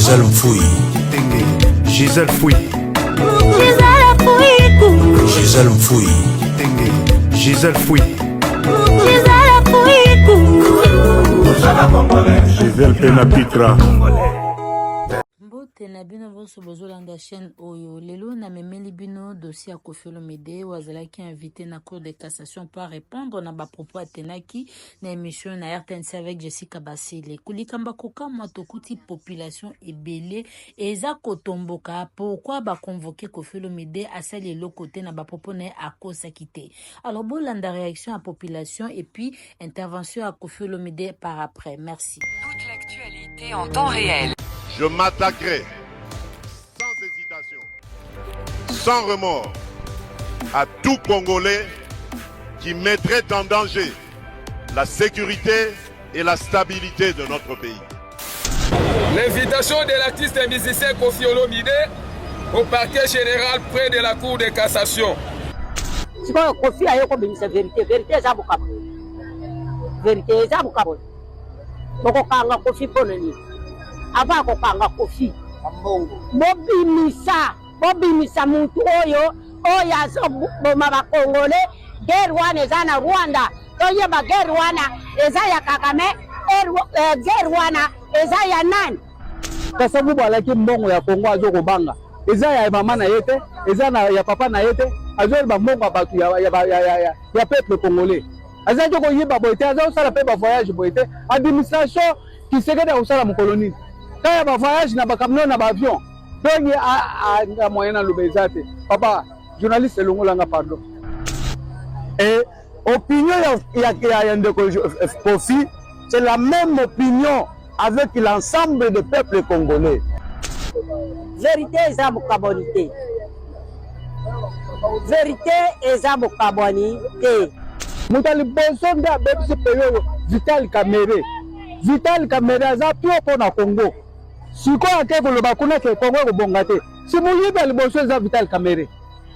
Gisèle Mfoui. Gisèle Fouy. Gisèle Mfoui. Gisèle Fouy. Gisèle Penapitra. Mbote na bino boso bozolanda chaîne oyo lelo na memeli bino dossier Koffi Olomide wazalaki invité na cour de cassation pour répondre na ba propos atenaki na émission na RTNC avec Jessica Basile kulikamba kokama tokuti population ebele eza kotomboka pourquoi ba convoquer Koffi Olomide asali le côté na ba propos na akosa kité. Alors bolanda réaction à population et puis intervention à Koffi Olomide par après. Merci. Toute l'actualité en temps réel. Je m'attaquerai sans hésitation, sans remords, à tout Congolais qui mettrait en danger la sécurité et la stabilité de notre pays. L'invitation de l'artiste et musicien Koffi Olomide au parquet général près de la cour de cassation. Koffi a la vérité, vérité est aboukaba. Vérité est aboukaba. Donc on a Koffi Ponani. Avant kokanga Koffi bobimisa muntu oyo azo boma ba Congolais guerre wana eza na Rwanda toyeba guerre wana eza ya Kagame guerre wana eza ya nani pesa bubu alaki mbongo ya Kongo azo kobanga eza ya mama na yete eza na ya papa na yete azo ba mbongo batu ya peuple congolais aza joko yiba boite azo sala pe ba voyage boite administration qui se gade usala mu colonie kaya ba voyage na ba camion na ba avion donc a moyen na lubezate papa journaliste longolanga pardon et opinion ya ndeko Koffi c'est la même opinion avec l'ensemble du peuple congolais. Vérité eza bokabonité. Vérité eza bokabonité. Mutali bosonda bebisi peyo Vital Kamerhe. Vital Kamerhe aza pio pona Congo. Siko ake koloba kuna ke Congo kobonga te. Si muyiba liboso eza Vital Kamerhe.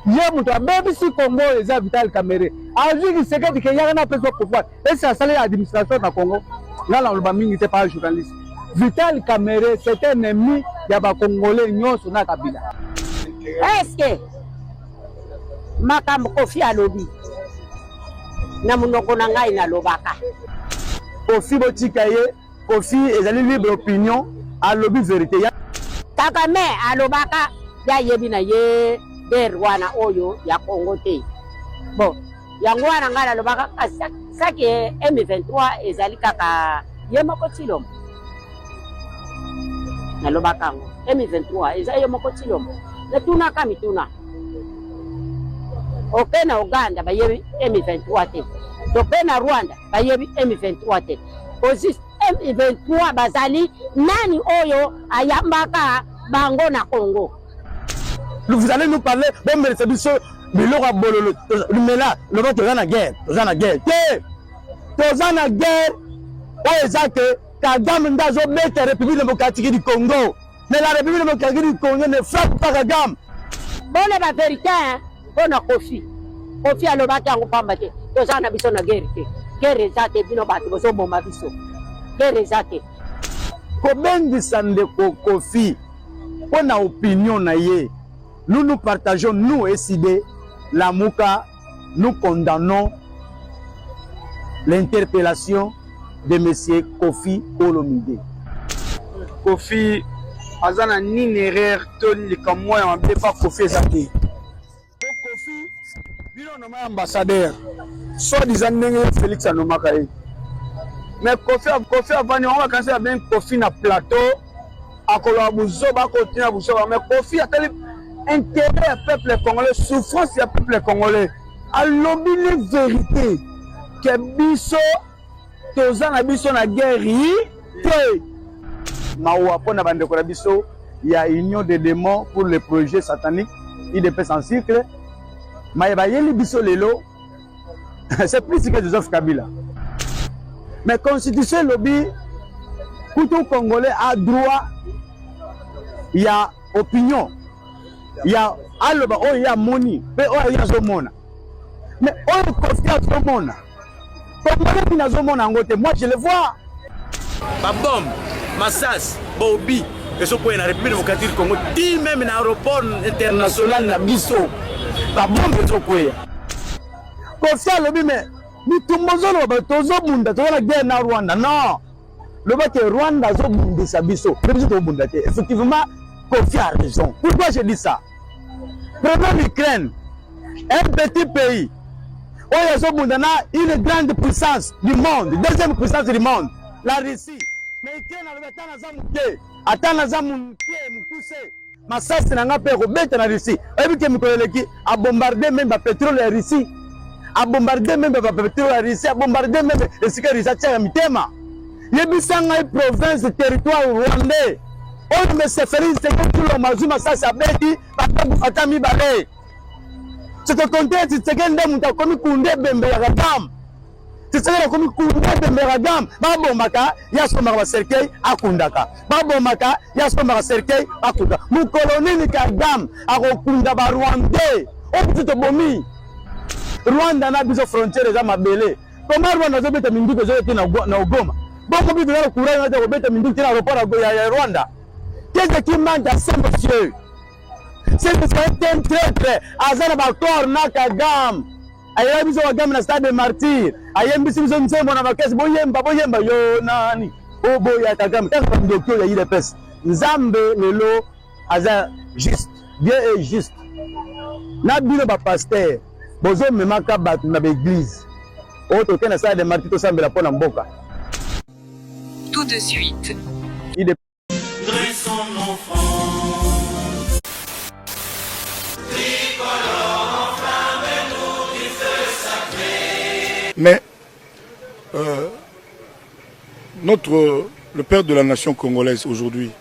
Ye mutu abebisi Congo eza Vital Kamerhe. Azwi Tshisekedi ke yaka na peso pouvoir. Et ça sale administration na Congo. Là on le mingi te par journaliste. Vital Kamerhe c'est un ennemi ya ba Congolais nyonso na Kabila. Est-ce que makambo Koffi alobi na munoko na ngai na lobaka Koffi botika ye Koffi ezali libre opinion alobi vérité ya Kagame alobaka ya yebi na ye guerre wana oyo ya Congo te bon yango wana ngai alobaka saki M23 ezali kaka ye moko Tshilombo nalobaka ngo M23 eza ye moko Tshilombo netuna kamituna ope na Uganda bayebi M23 te tope na Rwanda bayebi M23 te aussi M23 bazali nani oyo ayambaka bango na Congo. Vous allez nous parler bon merce biso biloko bololo mais là le vote est en guerre tozana guerre oyo ezake Kagame ndazo beta République démocratique du Congo mais la République démocratique du Congo ne frappe pas Kagame. Bonne la vérité bona Koffi alobaki yango pamba te tozana biso na guerre te guerre ezate bino bato boso bomba biso guerre ezate kobengisa ndeko Koffi pona opinion na ye nous partageons nous SID la Mouka nous condamnons l'interpellation de monsieur Koffi Olomide. Koffi azana nini erreur to likamwa ya mabe pa Koffi ezate Koffi bino noma ambassadeur soit disant ndenge Félix anomaka ye mais Koffi avani on va kanser bien Koffi na plateau akolo buzoba kotina buzoba mais Koffi atali intérêt à peuple congolais souffrance ya peuple congolais alobi la vérité que biso tozana biso na guerre te mawa pona bandeko na biso ya union des démons pour le projet satanique IDP sans cycle mais bayeli biso lelo c'est plus que Joseph Kabila mais constitution lobby tout congolais a droit il y a opinion il y a aloba o ya moni pe o ya zomona mais o Koffi azomona congolais qui nazomona ngote moi je le vois ba bombe masas bobi et ce point la République démocratique du Congo dit même dans l'aéroport international na biso ba bombe zo quoi Kofi alobi mais mitumbozo lo ba tozo bunda to la guerre na Rwanda non le ba que Rwanda zo bundisa biso biso to bunda te effectivement Kofi a raison pourquoi je dis ça problème Ukraine un petit pays où zo bunda na une grande puissance du monde deuxième puissance du monde la Russie mais Ukraine a betana za muke atana za muke mukuse masasi na ngape ko beta na Russie ebi ke mikoleleki a bombarder même ba pétrole ya Russie a bombarder même ba pétrole ya Russie a bombarder même esika Russie tia mitema yebisanga i province territoire rwandais on me se félicite que tout le mazuma ça sabeti batabu fatami balé c'est que contexte c'est que ndemu takomi kunde bembe ya gam c'est ça komi kunde bembe ya gam babomaka yasoma ba cercueil akundaka babomaka yasoma ba cercueil akundaka mu colonine ka gam akokunda ba rwandais obuto bomi Rwanda na biso frontière za mabele comment Rwanda zo beta minduko zo ete na Goma boko bi bela courant na beta minduko na aéroport ya Rwanda qu'est-ce qui manque à ce monsieur c'est un traître azana ba corps na kagam ayé biso kagam na stade martyr ayé biso nsembo na bakesi boyemba yo nani obo ya kagam tant ndokyo ya ile pesa nzambe lelo aza juste Dieu est juste na bino ba pasteur bozo memaka bato na l'église oto kena stade de martyr to sambela pona mboka Tout de suite. il est Mais le père de la nation congolaise aujourd'hui,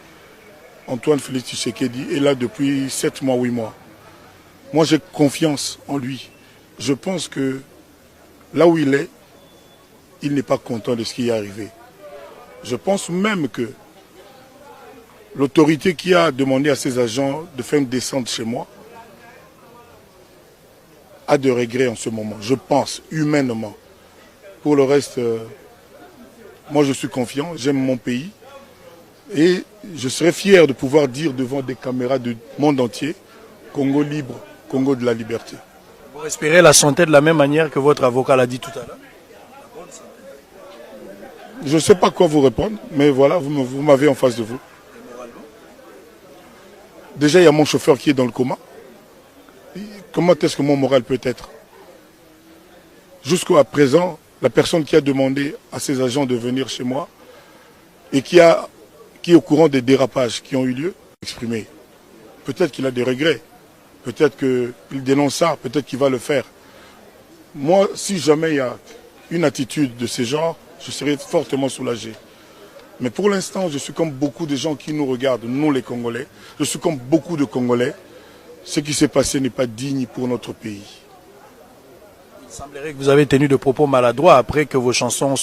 Antoine Félix Tshisekedi, est là depuis 7 mois, 8 mois. Moi j'ai confiance en lui. Je pense que là où il est, il n'est pas content de ce qui est arrivé. Je pense même que l'autorité qui a demandé à ses agents de faire une descente chez moi a de regrets en ce moment, je pense, humainement. Pour le reste, moi je suis confiant, j'aime mon pays et je serais fier de pouvoir dire devant des caméras du monde entier, Congo libre, Congo de la liberté. Vous respirez la santé de la même manière que votre avocat l'a dit tout à l'heure? Je ne sais pas quoi vous répondre, mais voilà, vous m'avez en face de vous. Déjà, il y a mon chauffeur qui est dans le coma. Comment est-ce que mon moral peut être? Jusqu'à présent, la personne qui a demandé à ses agents de venir chez moi et qui est au courant des dérapages qui ont eu lieu, exprimé. Peut-être qu'il a des regrets, peut-être qu'il dénonce ça, peut-être qu'il va le faire. Moi, si jamais il y a une attitude de ce genre, je serais fortement soulagé. Mais pour l'instant, je suis comme beaucoup de gens qui nous regardent, nous les Congolais. Je suis comme beaucoup de Congolais. Ce qui s'est passé n'est pas digne pour notre pays. Il semblerait que vous avez tenu de propos maladroits après que vos chansons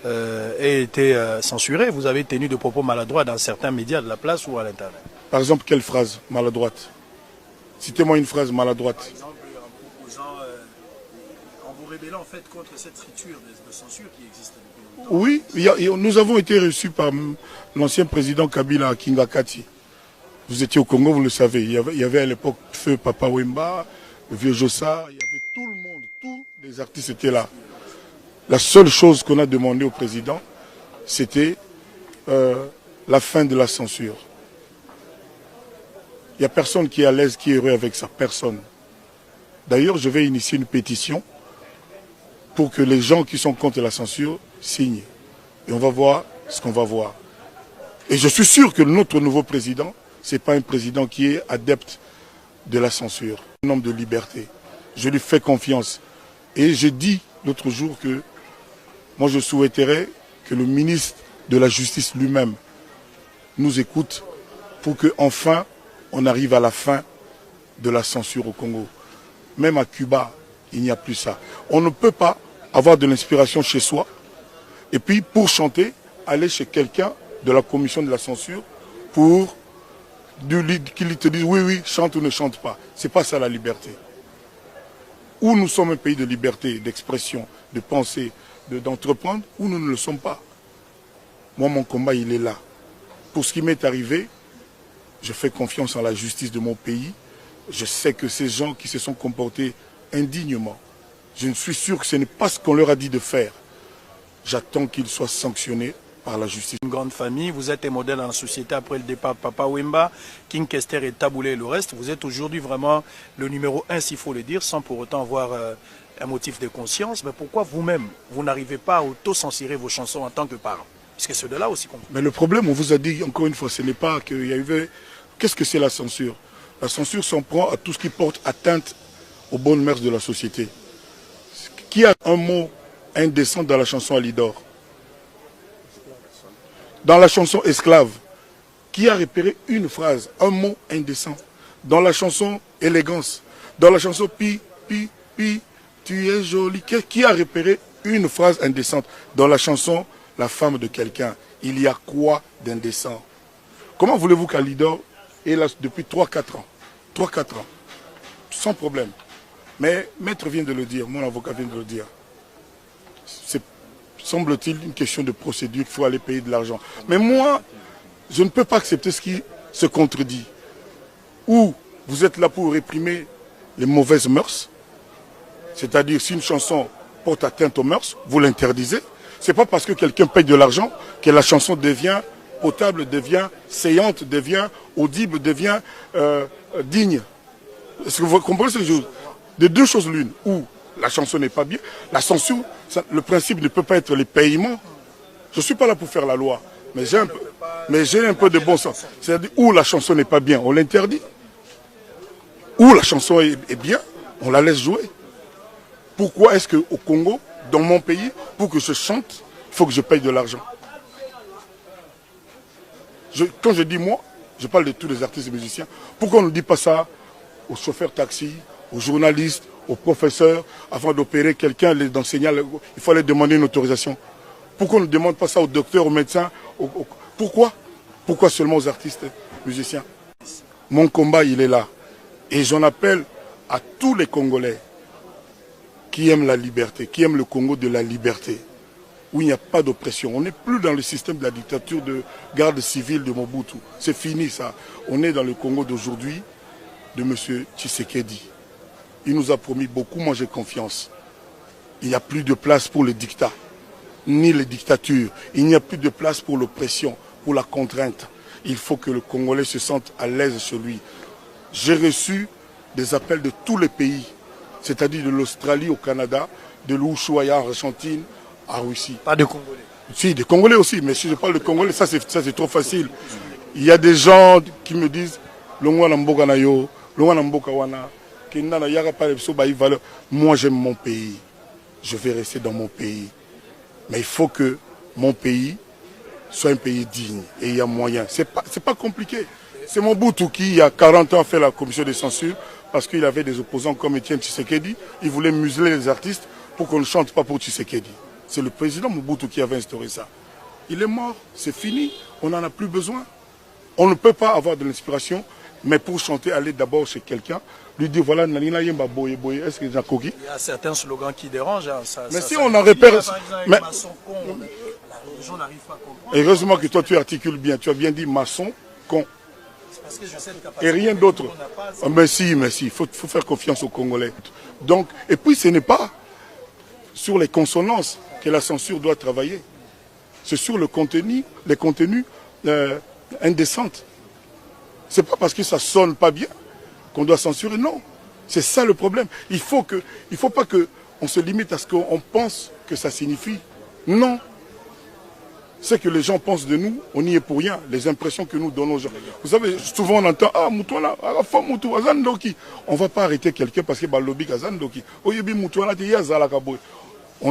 aient été censurées. Vous avez tenu de propos maladroits dans certains médias de la place ou à l'Internet. Par exemple, quelle phrase maladroite? Citez-moi une phrase maladroite. Par exemple, en vous révélant en fait contre cette friture de censure qui existe depuis longtemps. Oui, nous avons été reçus par l'ancien président Kabila à Kingakati. Vous étiez au Congo, vous le savez. Il y avait à l'époque Feu Papa Wemba, le vieux Jossa, il y avait tout le monde, tous les artistes étaient là. La seule chose qu'on a demandé au président, c'était la fin de la censure. Il n'y a personne qui est à l'aise, qui est heureux avec ça, personne. D'ailleurs, je vais initier une pétition pour que les gens qui sont contre la censure signent. Et on va voir ce qu'on va voir. Et je suis sûr que notre nouveau président, ce n'est pas un président qui est adepte de la censure, un homme de liberté. Je lui fais confiance. Et j'ai dit l'autre jour que moi je souhaiterais que le ministre de la Justice lui-même nous écoute pour qu'enfin on arrive à la fin de la censure au Congo. Même à Cuba, il n'y a plus ça. On ne peut pas avoir de l'inspiration chez soi et puis pour chanter, aller chez quelqu'un de la commission de la censure pour qu'il te dise oui, chante ou ne chante pas. Ce n'est pas ça la liberté. Ou nous sommes un pays de liberté, d'expression, de penser, d'entreprendre, ou nous ne le sommes pas. Moi, mon combat, il est là. Pour ce qui m'est arrivé, je fais confiance en la justice de mon pays. Je sais que ces gens qui se sont comportés indignement, je ne suis sûr que ce n'est pas ce qu'on leur a dit de faire. J'attends qu'ils soient sanctionnés par la justice. Une grande famille, vous êtes un modèle dans la société après le départ de Papa Wemba, King Kester et Taboulé et le reste. Vous êtes aujourd'hui vraiment le numéro 1, s'il faut le dire, sans pour autant avoir un motif de conscience. Mais pourquoi vous-même, vous n'arrivez pas à auto-censurer vos chansons en tant que parent? Parce que c'est de là aussi qu'on... Mais le problème, on vous a dit encore une fois, ce n'est pas qu'il y a eu... Qu'est-ce que c'est la censure? La censure s'en prend à tout ce qui porte atteinte aux bonnes mœurs de la société. Qui a un mot indécent dans la chanson Alidor? Dans la chanson Esclave, qui a repéré une phrase, un mot indécent? Dans la chanson Élégance, dans la chanson Pi, Pi, Pi, tu es jolie, qui a repéré une phrase indécente? Dans la chanson La femme de quelqu'un, il y a quoi d'indécent? Comment voulez-vous qu'Alidor est là depuis 3-4 ans? 3-4 ans, sans problème. Mais Maître vient de le dire, mon avocat vient de le dire. C'est, semble-t-il, une question de procédure qu'il faut aller payer de l'argent. Mais moi, je ne peux pas accepter ce qui se contredit. Ou vous êtes là pour réprimer les mauvaises mœurs, c'est-à-dire si une chanson porte atteinte aux mœurs, vous l'interdisez. Ce n'est pas parce que quelqu'un paye de l'argent que la chanson devient potable, devient saillante, devient audible, devient digne. Est-ce que vous comprenez ce que je veux dire? De deux choses l'une, où la chanson n'est pas bien, la censure, le principe ne peut pas être les paiements. Je ne suis pas là pour faire la loi, mais j'ai un peu de bon sens. C'est-à-dire où la chanson n'est pas bien, on l'interdit. Où la chanson est bien, on la laisse jouer. Pourquoi est-ce qu'au Congo, dans mon pays, pour que je chante, il faut que je paye de l'argent? Quand je dis moi, je parle de tous les artistes et musiciens. Pourquoi on ne dit pas ça aux chauffeurs taxi, aux journalistes, aux professeurs? Avant d'opérer quelqu'un, d'enseignant, il faut aller demander une autorisation. Pourquoi on ne demande pas ça aux docteurs, aux médecins? Pourquoi? Pourquoi seulement aux artistes et musiciens? Mon combat, il est là. Et j'en appelle à tous les Congolais qui aiment la liberté, qui aiment le Congo de la liberté, où il n'y a pas d'oppression. On n'est plus dans le système de la dictature de garde civile de Mobutu. C'est fini ça. On est dans le Congo d'aujourd'hui de M. Tshisekedi. Il nous a promis beaucoup, moi j'ai confiance. Il n'y a plus de place pour le dictat, ni les dictatures. Il n'y a plus de place pour l'oppression, pour la contrainte. Il faut que le Congolais se sente à l'aise chez lui. J'ai reçu des appels de tous les pays, c'est-à-dire de l'Australie au Canada, de l'Ushuaïa en Argentine, à Russie. Pas de Congolais? Si, des Congolais aussi, mais si je parle de Congolais, ça c'est trop facile. Il y a des gens qui me disent moi j'aime mon pays, je vais rester dans mon pays. Mais il faut que mon pays soit un pays digne et il y a moyen. C'est pas compliqué. C'est Mobutu qui, il y a 40 ans, a fait la commission de censure parce qu'il avait des opposants comme Étienne Tshisekedi. Il voulait museler les artistes pour qu'on ne chante pas pour Tshisekedi. C'est le président Mobutu qui avait instauré ça. Il est mort, c'est fini, on n'en a plus besoin. On ne peut pas avoir de l'inspiration, mais pour chanter, aller d'abord chez quelqu'un, lui dire voilà, est-ce que j'ai coquille? Il y a certains slogans qui dérangent. Hein, mais si on en repère... Mais... Heureusement que toi tu articules bien, tu as bien dit maçon, con. Et rien d'autre. Mais si, il faut faire confiance aux Congolais. Donc, et puis ce n'est pas sur les consonances que la censure doit travailler. C'est sur le contenu, les contenus indécents. C'est pas parce que ça sonne pas bien qu'on doit censurer, non. C'est ça le problème. Il faut pas qu'on se limite à ce qu'on pense que ça signifie. Non. Ce que les gens pensent de nous, on n'y est pour rien. Les impressions que nous donnons aux gens. Vous savez, souvent on entend, ah, Moutouala, Azandoki. On ne va pas arrêter quelqu'un parce que Balobi Azandoki. On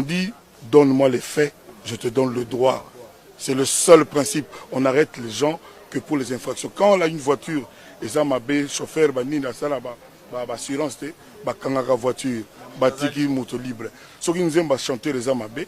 dit, donne-moi les faits, je te donne le droit. C'est le seul principe. On arrête les gens que pour les infractions. Quand on a une voiture, les amabé, chauffeur, assurance, kangaka voiture, batiki moto libre. Ce qui nous aime chanter les amabé,